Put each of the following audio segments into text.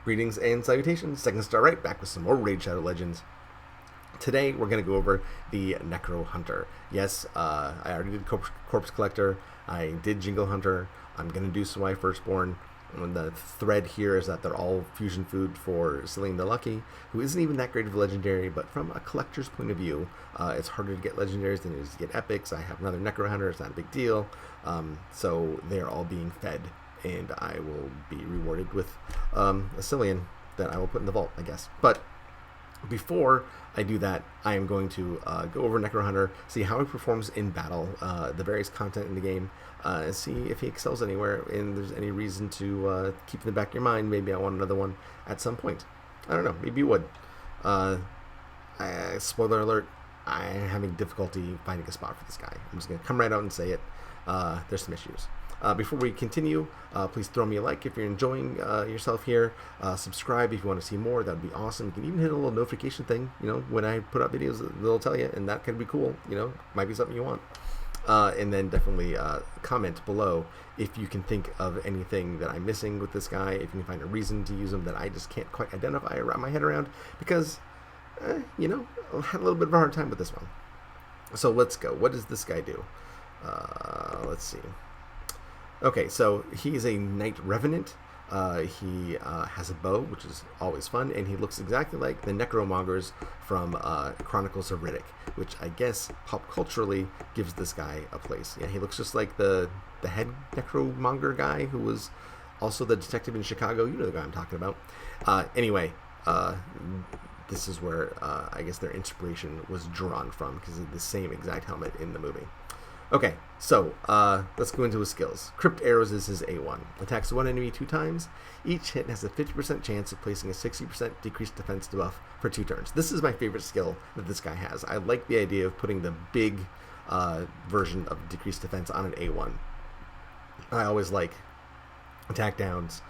Greetings and salutations, Second Star Right, back with some more Raid Shadow Legends. Today we're going to go over the Necrohunter. Yes, I already did Corpse Collector, I did Jingle Hunter, I'm going to do Swy Firstborn. And the thread here is that they're all fusion food for Celine the Lucky, who isn't even that great of a legendary, but from a collector's point of view, it's harder to get legendaries than it is to get epics. I have another Necrohunter, it's not a big deal, so they're all being fed. And I will be rewarded with a Cillian that I will put in the vault, I guess. But before I do that, I am going to go over Necrohunter, see how he performs in battle, the various content in the game, and see if he excels anywhere, and there's any reason to keep in the back of your mind, maybe I want another one at some point. I don't know, maybe you would. Spoiler alert, I'm having difficulty finding a spot for this guy. I'm just going to come right out and say it. There's some issues. Before we continue, please throw me a like if you're enjoying yourself here. Subscribe if you want to see more. That would be awesome. You can even hit a little notification thing. You know, when I put up videos, they'll tell you, and that could be cool. You know, might be something you want. And then definitely comment below if you can think of anything that I'm missing with this guy. If you can find a reason to use him that I just can't quite identify or wrap my head around, because you know, I had a little bit of a hard time with this one. So let's go. What does this guy do? Let's see. Okay, so he's a Knight Revenant. He has a bow, which is always fun, and he looks exactly like the Necromongers from Chronicles of Riddick, which I guess pop culturally gives this guy a place. Yeah, he looks just like the head Necromonger guy who was also the detective in Chicago. You know the guy I'm talking about. Anyway, this is where I guess their inspiration was drawn from, because of the same exact helmet in the movie. Okay, so let's go into his skills. Crypt Arrows is his A1. Attacks one enemy 2 times. Each hit has a 50% chance of placing a 60% decreased defense debuff for 2 turns. This is my favorite skill that this guy has. I like the idea of putting the big version of decreased defense on an A1. I always like attack downs,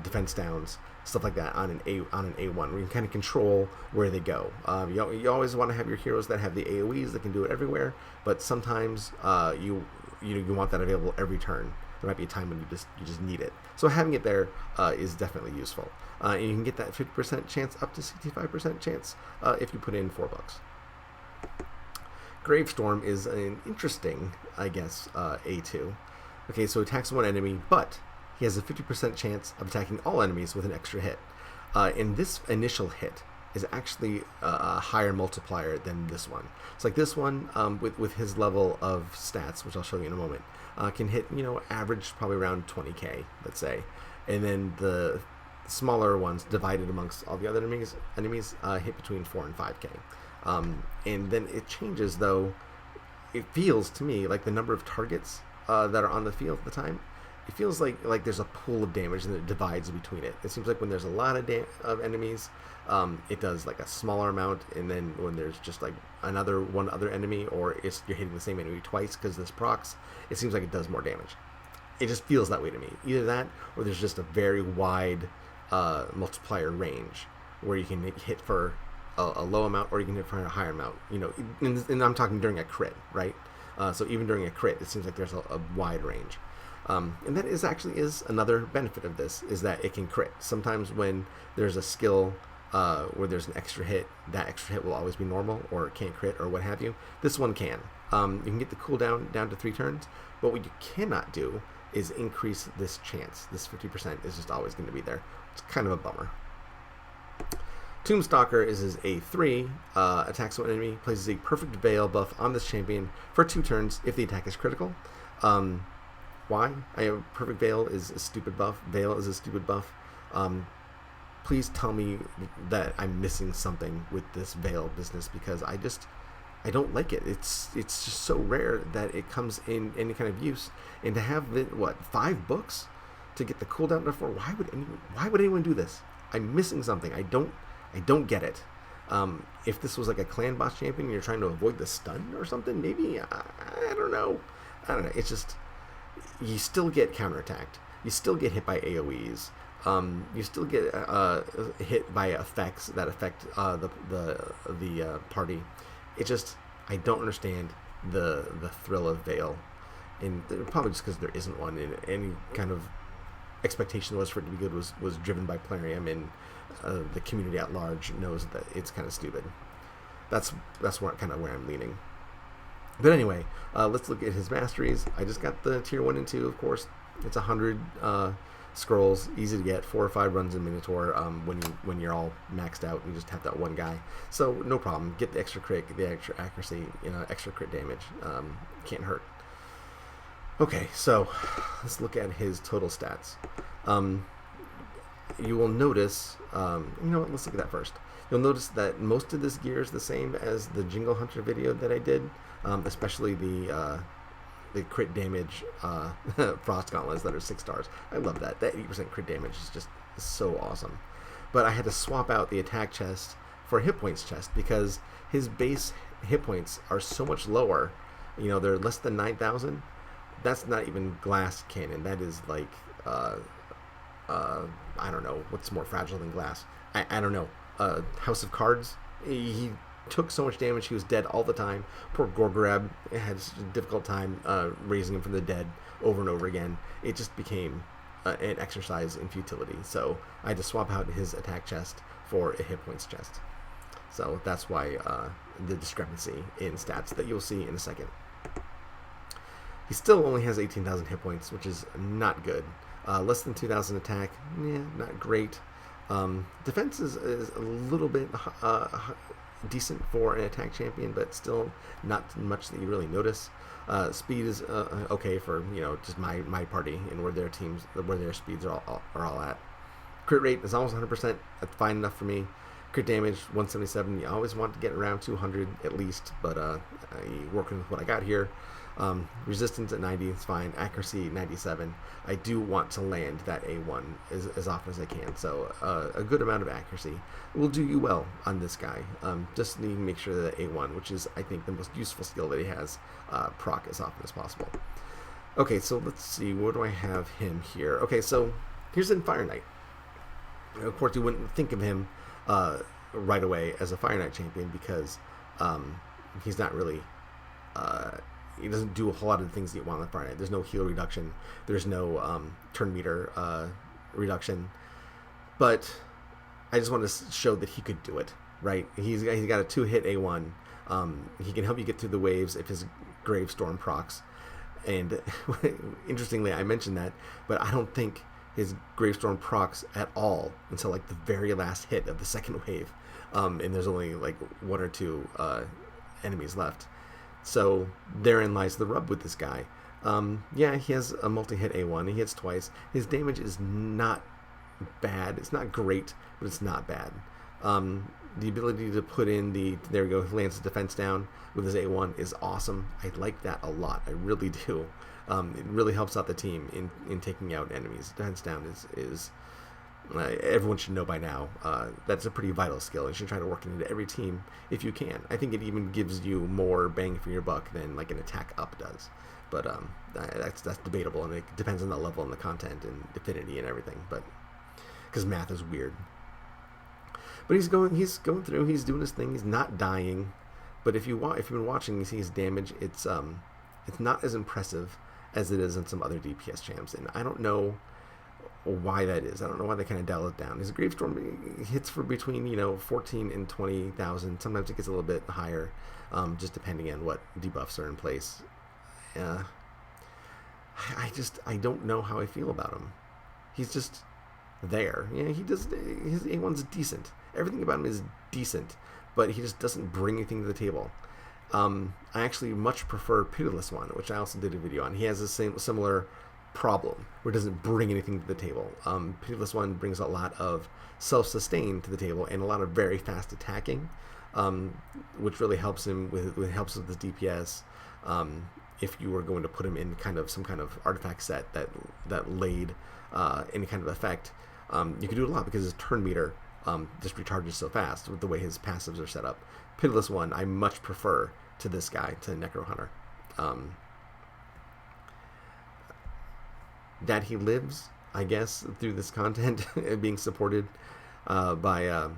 defense downs, stuff like that on an A1, where you can kind of control where they go. You always want to have your heroes that have the AoEs that can do it everywhere, but sometimes you want that available every turn. There might be a time when you just need it. So having it there is definitely useful. And you can get that 50% chance up to 65% chance if you put in $4. Grape Storm is an interesting, I guess, A2. Okay, so attacks one enemy, but he has a 50% chance of attacking all enemies with an extra hit. And this initial hit is actually a higher multiplier than this one. It's like this one, with his level of stats, which I'll show you in a moment, can hit, you know, average probably around 20k, let's say. And then the smaller ones, divided amongst all the other enemies hit between 4 and 5k. And then it changes, though. It feels to me like the number of targets that are on the field at the time, it feels like there's a pool of damage and it divides between it. It seems like when there's a lot of enemies, it does like a smaller amount, and then when there's just like one other enemy, or you're hitting the same enemy twice because this procs, it seems like it does more damage. It just feels that way to me. Either that, or there's just a very wide multiplier range where you can hit for a low amount, or you can hit for a higher amount. You know, and I'm talking during a crit, right? So even during a crit, it seems like there's a wide range. And that is another benefit of this, is that it can crit. Sometimes when there's a skill where there's an extra hit, that extra hit will always be normal, or it can't crit, or what have you. This one can. You can get the cooldown down to 3 turns, but what you cannot do is increase this chance. This 50% is just always going to be there. It's kind of a bummer. Tombstalker is his A3, attacks one enemy, places a perfect Veil buff on this champion for 2 turns if the attack is critical. Why? Perfect Veil is a stupid buff. Veil is a stupid buff. Please tell me that I'm missing something with this Veil business, because I don't like it. It's just so rare that it comes in any kind of use. And to have it, 5 books to get the cooldown to 4? Why would anyone do this? I'm missing something. I don't get it. If this was like a clan boss champion and you're trying to avoid the stun or something, maybe, I don't know. It's just, you still get counterattacked. You still get hit by AoEs. You still get hit by effects that affect the party. I don't understand the thrill of Veil, and probably just because there isn't one in any kind of expectation was for it to be good was driven by Plarium, and the community at large knows that it's kind of stupid. That's kind of where I'm leaning. But anyway, let's look at his masteries. I just got the tier 1 and 2, of course. It's 100 scrolls, easy to get, 4 or 5 runs in Minotaur. When you're all maxed out, you just have that one guy, so no problem. Get the extra crit, the extra accuracy, extra crit damage. Can't hurt. Okay, so let's look at his total stats. You will notice, you know what, let's look at that first. You'll notice that most of this gear is the same as the Jingle Hunter video that I did, especially the crit damage Frost Gauntlets that are 6 stars. I love that. That 80% crit damage is just so awesome. But I had to swap out the attack chest for a hit points chest because his base hit points are so much lower. They're less than 9,000. That's not even glass cannon. That is like, I don't know, what's more fragile than glass? I don't know. House of Cards, he took so much damage, he was dead all the time. Poor Gorgorab had such a difficult time raising him from the dead over and over again. It just became an exercise in futility. So I had to swap out his attack chest for a hit points chest. So that's why the discrepancy in stats that you'll see in a second. He still only has 18,000 hit points, which is not good. Less than 2,000 attack, not great. Defense is a little bit decent for an attack champion, but still not much that you really notice. Speed is okay for just my party and where their speeds are all at. Crit rate is almost 100%. That's fine enough for me. Crit damage 177. You always want to get around 200 at least, but working with what I got here. Resistance at 90 is fine. Accuracy 97. I do want to land that A1 as often as I can, so a good amount of accuracy will do you well on this guy. Just need to make sure that A1, which is I think the most useful skill that he has, proc as often as possible. Okay, so let's see, where do I have him here? Okay, so here's in Fire Knight. Of course, you wouldn't think of him right away as a Fire Knight champion because he's not really... he doesn't do a whole lot of the things that you want on the Fire Knight. There's no heal reduction. There's no turn meter reduction. But I just want to show that he could do it, right? He's got a 2-hit A1. He can help you get through the waves if his Grape Storm procs. And interestingly, I mentioned that, but I don't think his Grape Storm procs at all until like the very last hit of the second wave. And there's only like 1 or 2 enemies left. So therein lies the rub with this guy. Yeah, he has a multi-hit A1. He hits twice. His damage is not bad. It's not great, but it's not bad. The ability to put in there we go, he lands the defense down with his A1 is awesome. I like that a lot. I really do. It really helps out the team in taking out enemies. Defense down is everyone should know by now. That's a pretty vital skill. You should try to work it into every team if you can. I think it even gives you more bang for your buck than like an attack up does. But that's debatable, and it depends on the level and the content and affinity and everything. But because math is weird. But he's going through. He's doing his thing. He's not dying. But if you've been watching, you see his damage. It's not as impressive as it is in some other DPS champs, and I don't know why that is. I don't know why they kind of dial it down. His Grape Storm hits for between 14 and 20,000. Sometimes it gets a little bit higher, just depending on what debuffs are in place. I don't know how I feel about him. He's just there. Yeah, his A1's decent. Everything about him is decent, but he just doesn't bring anything to the table. I actually much prefer Pitiless One, which I also did a video on. He has the similar problem where it doesn't bring anything to the table. Pitiless One brings a lot of self-sustain to the table and a lot of very fast attacking, which really helps him with his DPS. If you were going to put him in some kind of artifact set that laid any kind of effect, you could do a lot because his turn meter just recharges so fast with the way his passives are set up. Pitiless One I much prefer to this guy, to Necrohunter. That he lives, I guess, through this content being supported by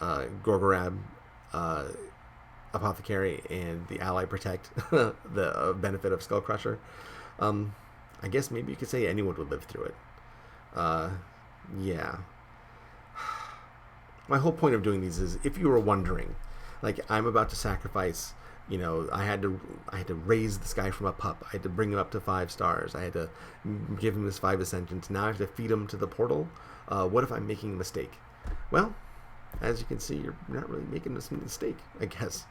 Gorgorab, Apothecary, and the Ally Protect, the benefit of Skull Crusher. I guess maybe you could say anyone would live through it. Yeah. My whole point of doing these is, if you were wondering, like, I'm about to sacrifice, I had to raise this guy from a pup. I had to bring him up to 5 stars. I had to give him his 5 ascensions. Now I have to feed him to the portal. What if I'm making a mistake? Well, as you can see, you're not really making this mistake, I guess.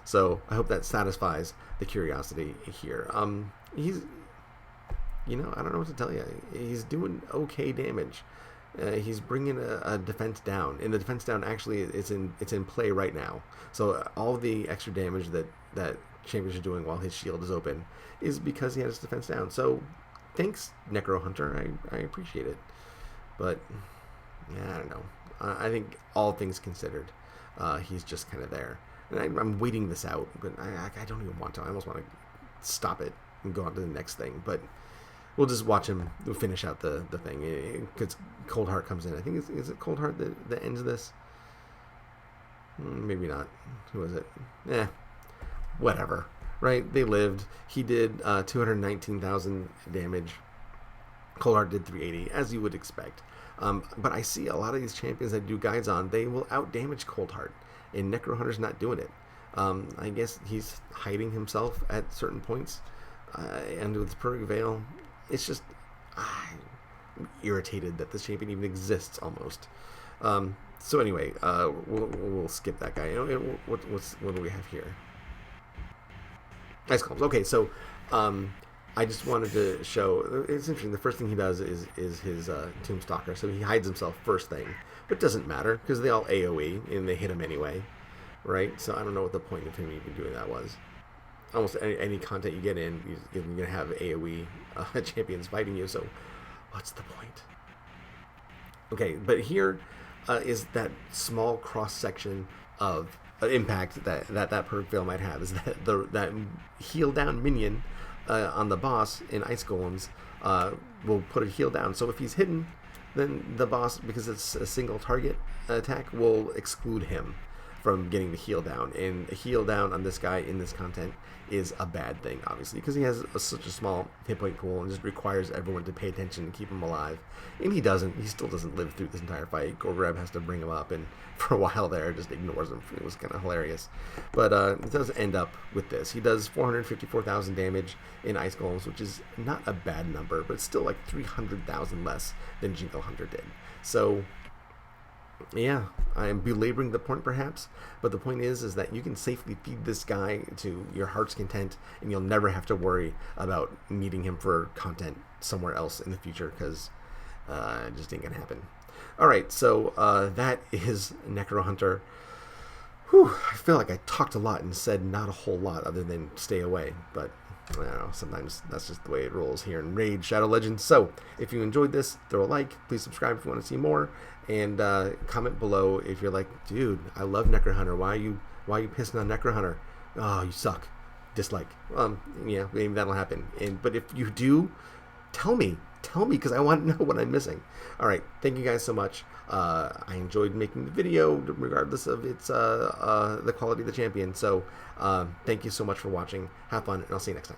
So I hope that satisfies the curiosity here. He's, I don't know what to tell you. He's doing okay damage. He's bringing a defense down, and the defense down actually it's in play right now. So all the extra damage that champions are doing while his shield is open is because he has his defense down. So thanks, Necrohunter. I appreciate it, but yeah, I don't know. I think all things considered, he's just kind of there, and I'm waiting this out, but I don't even want to. I almost want to stop it and go on to the next thing, but we'll just watch him finish out the thing, because Cold Heart comes in. I think is it Cold Heart that ends this? Maybe not. Who is it? Whatever. Right? They lived. He did 219,000 damage. Cold Heart did 380, as you would expect. But I see a lot of these champions that do guides on, they will out-damage Cold Heart, and Necrohunter's not doing it. I guess he's hiding himself at certain points, and with Perfect Veil, it's just, I'm irritated that this champion even exists, almost. So anyway, we'll skip that guy. What do we have here? Ice Columns. Okay, so I just wanted to show, it's interesting, the first thing he does is his Tombstalker, so he hides himself first thing, but it doesn't matter, because they all AoE, and they hit him anyway, right? So I don't know what the point of him even doing that was. Almost any content you get in, you're going to have AoE champions fighting you, so what's the point? Okay, but here is that small cross-section of impact that Perfect Veil might have, is that that heal down minion on the boss in Ice Golems will put a heal down. So if he's hidden, then the boss, because it's a single target attack, will exclude him from getting the heal down. And a heal down on this guy in this content is a bad thing, obviously, because he has such a small hit point pool and just requires everyone to pay attention and keep him alive. And he doesn't. He still doesn't live through this entire fight. Gorgrab has to bring him up, and for a while there, just ignores him. It was kind of hilarious. But it does end up with this. He does 454,000 damage in Ice Golems, which is not a bad number, but it's still like 300,000 less than Jingle Hunter did. So yeah, I'm belaboring the point perhaps, but the point is that you can safely feed this guy to your heart's content, and you'll never have to worry about needing him for content somewhere else in the future, because it just ain't gonna happen. Alright, so that is Necrohunter. Whew, I feel like I talked a lot and said not a whole lot other than stay away, but I don't know, sometimes that's just the way it rolls here in Raid Shadow Legends. So if you enjoyed this, throw a like, please subscribe if you want to see more, and comment below if you're like, dude, I love Necrohunter, why are you pissing on Necrohunter? Oh, you suck. Dislike. Yeah, maybe that'll happen. But if you do, tell me, because I want to know what I'm missing. Alright, thank you guys so much. I enjoyed making the video, regardless of its the quality of the champion. So thank you so much for watching. Have fun, and I'll see you next time.